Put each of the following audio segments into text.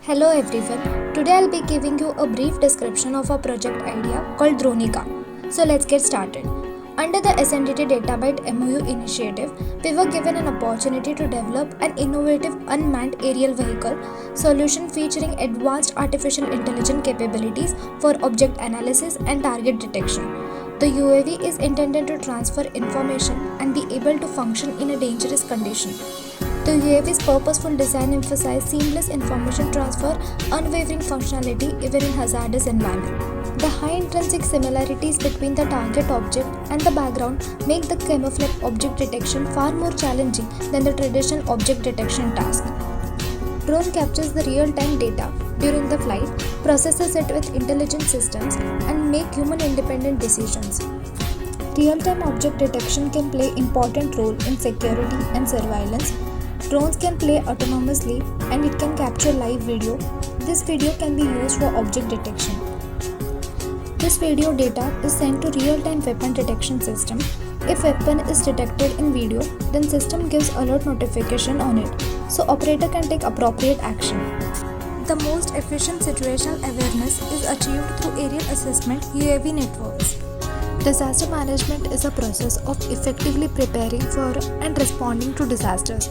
Hello everyone. Today I'll be giving you a brief description of a project idea called Dronika. So let's get started. Under the SNDT Databyte MOU initiative, we were given an opportunity to develop an innovative unmanned aerial vehicle solution featuring advanced artificial intelligence capabilities for object analysis and target detection. The UAV is intended to transfer information and be able to function in a dangerous condition. The UAV's purposeful design emphasizes seamless information transfer, unwavering functionality even in hazardous environments. The high intrinsic similarities between the target object and the background make the camouflage object detection far more challenging than the traditional object detection task. Drone captures the real-time data during the flight, processes it with intelligent systems, and make human-independent decisions. Real-time object detection can play important role in security and surveillance. Drones can play autonomously and it can capture live video. This video can be used for object detection. This video data is sent to real-time weapon detection system. If weapon is detected in video, then system gives alert notification on it, so operator can take appropriate action. The most efficient situational awareness is achieved through aerial assessment UAV networks. Disaster management is a process of effectively preparing for and responding to disasters.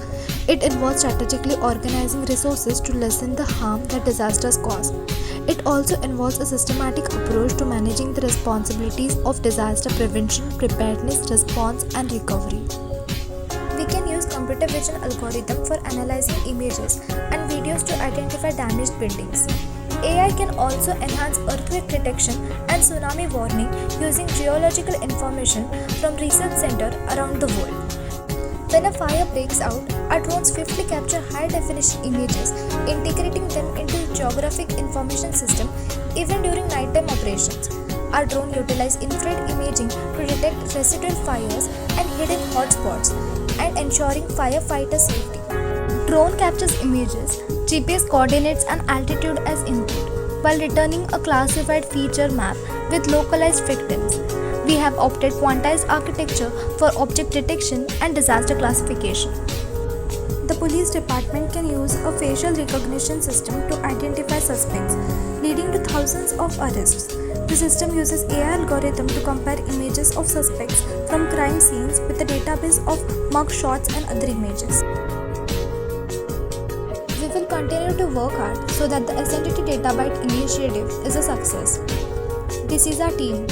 It involves strategically organizing resources to lessen the harm that disasters cause. It also involves a systematic approach to managing the responsibilities of disaster prevention, preparedness, response, and recovery. We can use computer vision algorithm for analyzing images and videos to identify damaged buildings. AI can also enhance earthquake detection and tsunami warning using geological information from research centers around the world. When a fire breaks out, our drones swiftly capture high-definition images, integrating them into geographic information system even during nighttime operations. Our drone utilize infrared imaging to detect residual fires and hidden hotspots and ensuring firefighter safety. Drone captures images, GPS coordinates and altitude as input, while returning a classified feature map with localized victims. We have opted quantized architecture for object detection and disaster classification. The police department can use a facial recognition system to identify suspects, leading to thousands of arrests. The system uses AI algorithm to compare images of suspects from crime scenes with a database of mug shots and other images. We will continue to work hard so that the SNDT Databyte initiative is a success. This is our team.